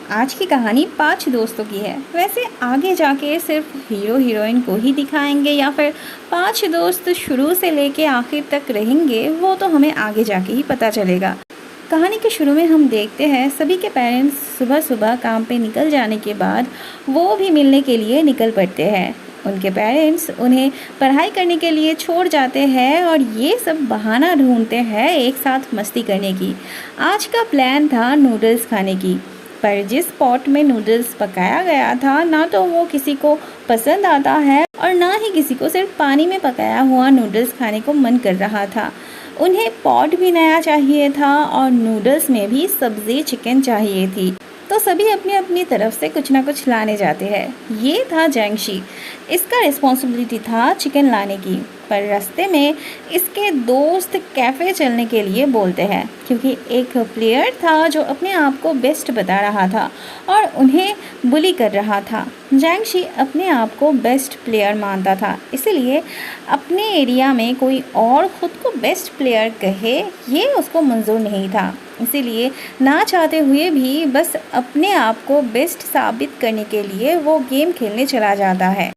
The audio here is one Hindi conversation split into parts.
आज की कहानी 5 दोस्तों की है। वैसे आगे जाके सिर्फ हीरो हीरोइन को ही दिखाएंगे या फिर 5 दोस्त शुरू से लेके आखिर तक रहेंगे, वो तो हमें आगे जाके ही पता चलेगा। कहानी के शुरू में हम देखते हैं सभी के पेरेंट्स सुबह सुबह काम पे निकल जाने के बाद वो भी मिलने के लिए निकल पड़ते हैं। उनके पेरेंट्स उन्हें पढ़ाई करने के लिए छोड़ जाते हैं और ये सब बहाना ढूंढते हैं एक साथ मस्ती करने की। आज का प्लान था नूडल्स खाने की, पर जिस पॉट में नूडल्स पकाया गया था ना तो वो किसी को पसंद आता है और ना ही किसी को सिर्फ पानी में पकाया हुआ नूडल्स खाने को मन कर रहा था। उन्हें पॉट भी नया चाहिए था और नूडल्स में भी सब्जी चिकन चाहिए थी, तो सभी अपनी अपनी तरफ से कुछ ना कुछ लाने जाते हैं। ये था जैंगशी, इसका रिस्पॉन्सिबिलिटी था चिकन लाने की, पर रास्ते में इसके दोस्त कैफ़े चलने के लिए बोलते हैं क्योंकि एक प्लेयर था जो अपने आप को बेस्ट बता रहा था और उन्हें बुली कर रहा था। जैंगशी अपने आप को बेस्ट प्लेयर मानता था, इसलिए अपने एरिया में कोई और ख़ुद को बेस्ट प्लेयर कहे ये उसको मंजूर नहीं था। इसीलिए ना चाहते हुए भी बस अपने आप को बेस्ट साबित करने के लिए वो गेम खेलने चला जाता है।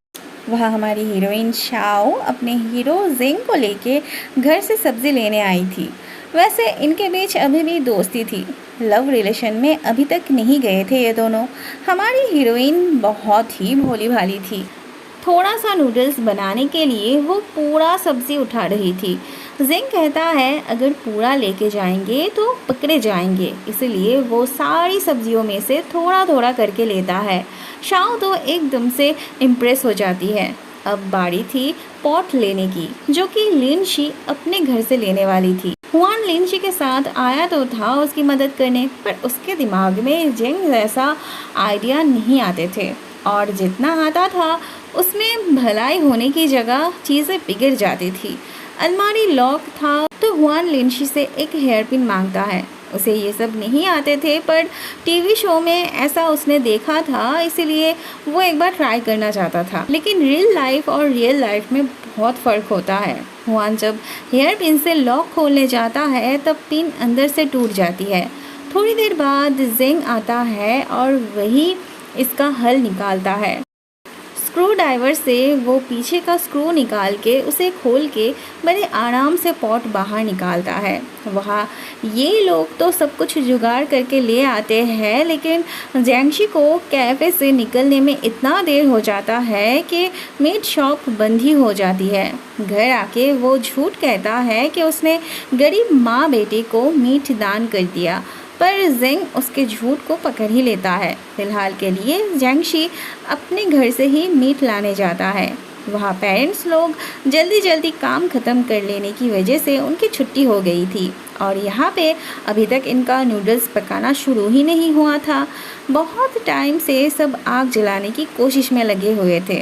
वह हमारी हीरोइन शाओ अपने हीरो जिंग को लेके घर से सब्ज़ी लेने आई थी। वैसे इनके बीच अभी भी दोस्ती थी, लव रिलेशन में अभी तक नहीं गए थे ये दोनों। हमारी हीरोइन बहुत ही भोली भाली थी। थोड़ा सा नूडल्स बनाने के लिए वो पूरा सब्ज़ी उठा रही थी। जिंग कहता है अगर पूरा लेके जाएंगे तो पकड़े जाएंगे, इसलिए वो सारी सब्जियों में से थोड़ा थोड़ा करके लेता है। शाओ तो एकदम से इम्प्रेस हो जाती है। अब बारी थी पॉट लेने की, जो कि लिनशी अपने घर से लेने वाली थी। हुआन लिनशी के साथ आया तो था उसकी मदद करने, पर उसके दिमाग में जिंग जैसा आइडिया नहीं आते थे और जितना आता था उसमें भलाई होने की जगह चीज़ें बिगड़ जाती थी। अलमारी लॉक था तो हुआन लिनशी से एक हेयर पिन मांगता है। उसे ये सब नहीं आते थे, पर टीवी शो में ऐसा उसने देखा था, इसीलिए वो एक बार ट्राई करना चाहता था। लेकिन रियल लाइफ और रियल लाइफ में बहुत फ़र्क होता है। हुआन जब हेयर पिन से लॉक खोलने जाता है तब पिन अंदर से टूट जाती है। थोड़ी देर बाद जिंग आता है और वही इसका हल निकालता है। स्क्रू ड्राइवर से वो पीछे का स्क्रू निकाल के उसे खोल के बड़े आराम से पॉट बाहर निकालता है। वहाँ ये लोग तो सब कुछ जुगाड़ करके ले आते हैं, लेकिन जैंगशी को कैफ़े से निकलने में इतना देर हो जाता है कि मीट शॉप बंद ही हो जाती है। घर आके वो झूठ कहता है कि उसने गरीब माँ बेटे को मीट दान कर दिया, पर जिंग उसके झूठ को पकड़ ही लेता है। फिलहाल के लिए जैंगशी अपने घर से ही मीट लाने जाता है। वहाँ पेरेंट्स लोग जल्दी जल्दी काम ख़त्म कर लेने की वजह से उनकी छुट्टी हो गई थी और यहाँ पे अभी तक इनका नूडल्स पकाना शुरू ही नहीं हुआ था। बहुत टाइम से सब आग जलाने की कोशिश में लगे हुए थे,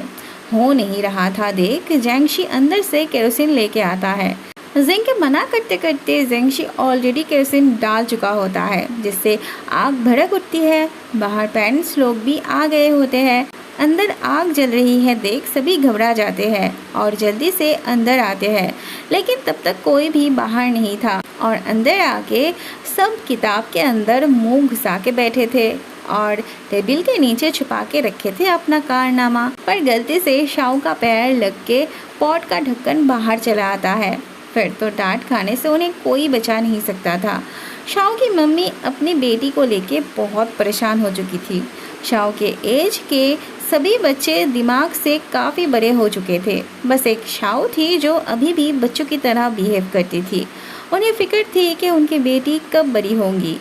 हो नहीं रहा था। देख जैंगशी अंदर से केरोसिन लेके आता है। जिंग के मना करते करते जैंगशी ऑलरेडी केरोसिन डाल चुका होता है, जिससे आग भड़क उठती है। बाहर पेरेंट्स लोग भी आ गए होते हैं। अंदर आग जल रही है देख सभी घबरा जाते हैं और जल्दी से अंदर आते हैं, लेकिन तब तक कोई भी बाहर नहीं था और अंदर आके सब किताब के अंदर मुंह घुसा के बैठे थे और टेबल के नीचे छुपा के रखे थे अपना कारनामा। पर गलती से शाओ का पैर लग के पॉट का ढक्कन बाहर चला आता है। फिर तो डांट खाने से उन्हें कोई बचा नहीं सकता था। शाओ की मम्मी अपनी बेटी को लेके बहुत परेशान हो चुकी थी। शाओ के एज के सभी बच्चे दिमाग से काफ़ी बड़े हो चुके थे, बस एक शाओ थी जो अभी भी बच्चों की तरह बिहेव करती थी। उन्हें फिक्र थी कि उनकी बेटी कब बड़ी होंगी।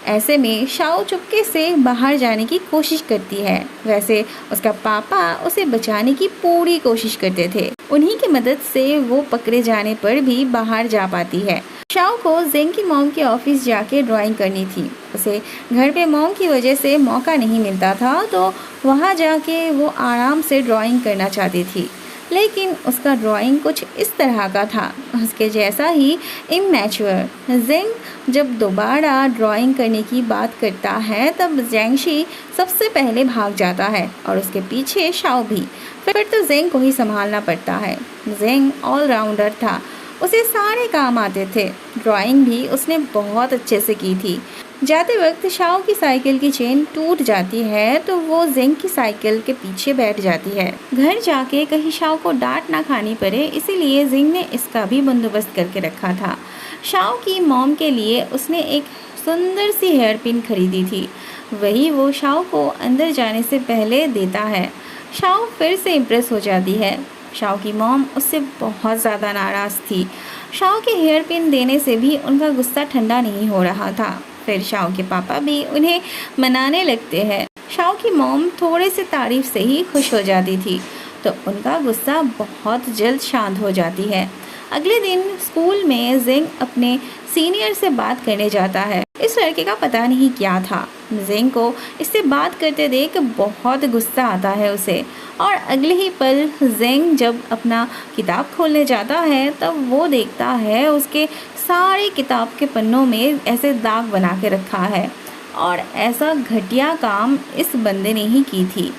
ऐसे में शाओ चुपके से बाहर जाने की कोशिश करती है। वैसे उसका पापा उसे बचाने की पूरी कोशिश करते थे। उन्हीं की मदद से वो पकड़े जाने पर भी बाहर जा पाती है। शाओ को जिंग की मॉम के ऑफिस जाके ड्राइंग करनी थी। उसे घर पे मॉम की वजह से मौका नहीं मिलता था, तो वहाँ जाके वो आराम से ड्राइंग करना चाहती थी, लेकिन उसका ड्राइंग कुछ इस तरह का था, उसके जैसा ही इमैच्योर। जिंग जब दोबारा ड्राइंग करने की बात करता है तब जैंगशी सबसे पहले भाग जाता है और उसके पीछे शाओ भी। फिर तो जिंग को ही संभालना पड़ता है। जिंग ऑलराउंडर था, उसे सारे काम आते थे। ड्राइंग भी उसने बहुत अच्छे से की थी। जाते वक्त शाओ की साइकिल की चेन टूट जाती है तो वो जेंग की साइकिल के पीछे बैठ जाती है। घर जाके कहीं शाओ को डांट ना खानी पड़े इसीलिए जेंग ने इसका भी बंदोबस्त करके रखा था। शाओ की मॉम के लिए उसने एक सुंदर सी हेयर पिन खरीदी थी, वही वो शाओ को अंदर जाने से पहले देता है। शाओ फिर से इम्प्रेस हो जाती है। शाओ की मॉम उससे बहुत ज़्यादा नाराज़ थी। शाओ के हेयर पिन देने से भी उनका गुस्सा ठंडा नहीं हो रहा था। फिर शाओ के पापा भी उन्हें मनाने लगते हैं। शाओ की मॉम थोड़े से तारीफ से ही खुश हो जाती थी तो उनका गुस्सा बहुत जल्द शांत हो जाती है। अगले दिन स्कूल में जेंग अपने सीनियर से बात करने जाता है। इस लड़के का पता नहीं क्या था, जेंग को इससे बात करते देख बहुत गुस्सा आता है उसे। और अगले ही पल जेंग जब अपना किताब खोलने जाता है तब वो देखता है उसके सारे किताब के पन्नों में ऐसे दाग बना के रखा है और ऐसा घटिया काम इस बंदे ने ही की थी।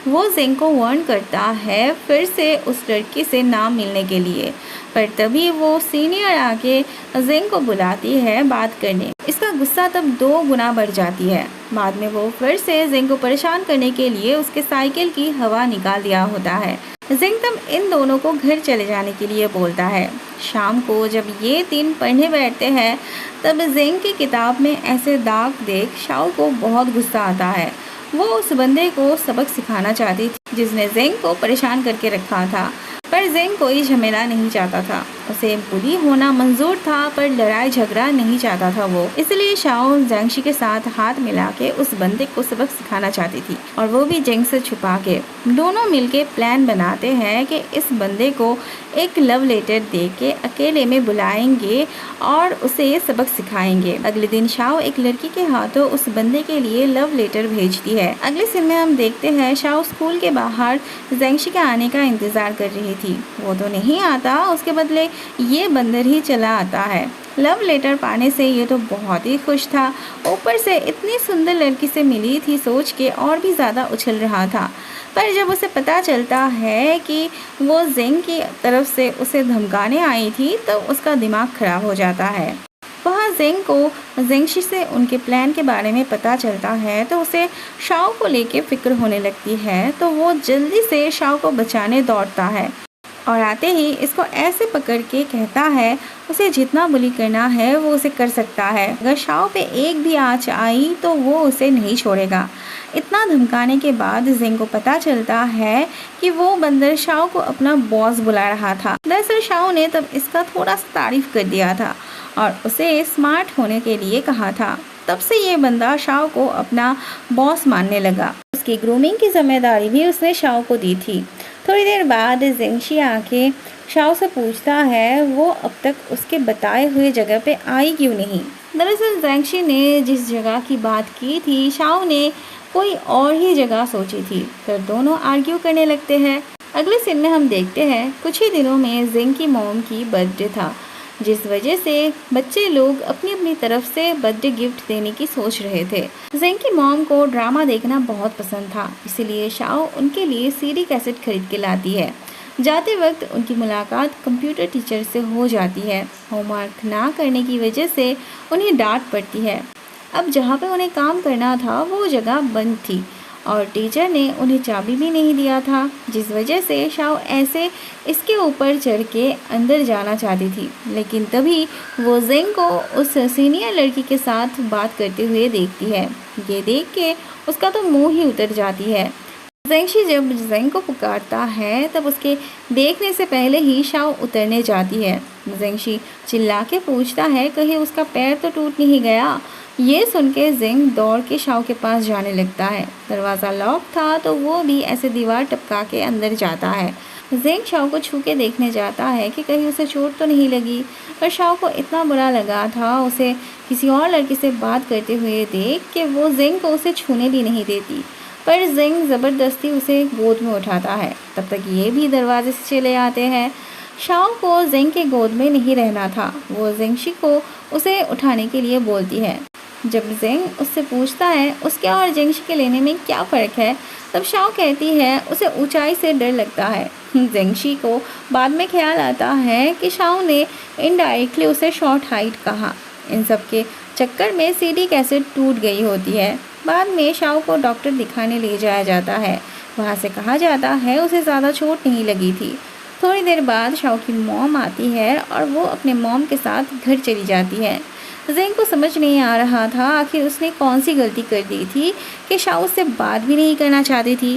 वो जेंग को वार्न करता है फिर से उस लड़की से ना मिलने के लिए, पर तभी वो सीनियर आके जेंग को बुलाती है बात करने। इसका गुस्सा तब 2 गुना बढ़ जाती है। बाद में वो फिर से जेंग को परेशान करने के लिए उसके साइकिल की हवा निकाल दिया होता है। जेंग तब इन दोनों को घर चले जाने के लिए बोलता है। शाम को जब ये 3 पढ़ने बैठते हैं तब जेंग की किताब में ऐसे दाग देख शाओ को बहुत गुस्सा आता है। वो उस बंदे को सबक सिखाना चाहती थी जिसने जेंग को परेशान करके रखा था, पर जेंग कोई झमेला नहीं चाहता था। उसे बुली होना मंजूर था पर लड़ाई झगड़ा नहीं चाहता था वो, इसलिए शाओ जेंगशी के साथ हाथ मिला के उस बंदे को सबक सिखाना चाहती थी और वो भी जेंग से छुपा के। दोनों मिलके प्लान बनाते हैं कि इस बंदे को एक लव लेटर दे के अकेले में बुलाएंगे और उसे सबक सिखाएंगे। अगले दिन शाओ एक लड़की के हाथों उस बंदे के लिए लव लेटर भेजती है। अगले सीन में हम देखते हैं शाओ स्कूल के बाहर जेंगशी के आने का इंतजार कर रही थी। वो तो नहीं आता, उसके बदले ये बंदर ही चला आता है। लव लेटर पाने से ये तो बहुत ही खुश था, ऊपर से इतनी सुंदर लड़की से मिली थी सोच के और भी ज़्यादा उछल रहा था। पर जब उसे पता चलता है कि वो जेंग की तरफ से उसे धमकाने आई थी तो उसका दिमाग खराब हो जाता है। वहाँ जेंग को जेंगशी से उनके प्लान के बारे में पता चलता है तो उसे शाओ को लेके फिक्र होने लगती है, तो वो जल्दी से शाओ को बचाने दौड़ता है और आते ही इसको ऐसे पकड़ के कहता है उसे जितना बुली करना है वो उसे कर सकता है। अगर शाओ पे एक भी आँच आई तो वो उसे नहीं छोड़ेगा। इतना धमकाने के बाद जेंग को पता चलता है कि वो बंदर शाओ को अपना बॉस बुला रहा था। दरअसल शाओ ने तब इसका थोड़ा सा तारीफ कर दिया था और उसे स्मार्ट होने के लिए कहा था। तब से ये बंदा शाओ को अपना बॉस मानने लगा। उसकी ग्रूमिंग की जिम्मेदारी भी उसने शाओ को दी थी। थोड़ी देर बाद जेंगशी आके शाओ से पूछता है वो अब तक उसके बताए हुए जगह पे आई क्यों नहीं। दरअसल जेंगशी ने जिस जगह की बात की थी शाओ ने कोई और ही जगह सोची थी। फिर दोनों आर्ग्यू करने लगते हैं। अगले सीन में हम देखते हैं कुछ ही दिनों में जेंग की मॉम की बर्थडे था, जिस वजह से बच्चे लोग अपनी अपनी तरफ से बर्थडे गिफ्ट देने की सोच रहे थे। जेंग की मॉम को ड्रामा देखना बहुत पसंद था, इसीलिए शाओ उनके लिए सीडी कैसेट खरीद के लाती है। जाते वक्त उनकी मुलाकात कंप्यूटर टीचर से हो जाती है। होमवर्क ना करने की वजह से उन्हें डांट पड़ती है। अब जहाँ पे उन्हें काम करना था वो जगह बंद थी और टीचर ने उन्हें चाबी भी नहीं दिया था, जिस वजह से शाओ ऐसे इसके ऊपर चढ़ के अंदर जाना चाहती थी। लेकिन तभी वो जेंग को उस सीनियर लड़की के साथ बात करते हुए देखती है। ये देख के उसका तो मुंह ही उतर जाती है। जेंगशी जब जेंग को पुकारता है तब उसके देखने से पहले ही शाओ उतरने जाती है। जेंगशी चिल्ला के पूछता है कहीं उसका पैर तो टूट नहीं गया। ये सुन के जेंग दौड़ के शाओ के पास जाने लगता है। दरवाज़ा लॉक था तो वो भी ऐसे दीवार टपका के अंदर जाता है। जेंग शाओ को छू के देखने जाता है कि कहीं उसे चोट तो नहीं लगी, पर शाओ को इतना बुरा लगा था उसे किसी और लड़की से बात करते हुए देख के वो जेंग को उसे छूने भी नहीं देती। पर जेंग ज़बरदस्ती उसे गोद में उठाता है। तब तक ये भी दरवाजे से चले आते हैं। शाओ को जेंग के गोद में नहीं रहना था। वो जेंगशी को उसे उठाने के लिए बोलती है। जब जेंग उससे पूछता है उसके और जेंगशी के लेने में क्या फ़र्क है, तब शाओ कहती है उसे ऊंचाई से डर लगता है। जेंगशी को बाद में ख्याल आता है कि शाओ ने इनडायरेक्टली उसे शॉर्ट हाइट कहा। इन सब के चक्कर में सीडी कैसेट टूट गई होती है। बाद में शाओ को डॉक्टर दिखाने ले जाया जाता है। वहाँ से कहा जाता है उसे ज़्यादा चोट नहीं लगी थी। थोड़ी देर बाद शाओ की मॉम आती है और वो अपने मॉम के साथ घर चली जाती है। ज़ेंग को समझ नहीं आ रहा था आखिर उसने कौन सी गलती कर दी थी कि शाओ उससे बात भी नहीं करना चाहती थी।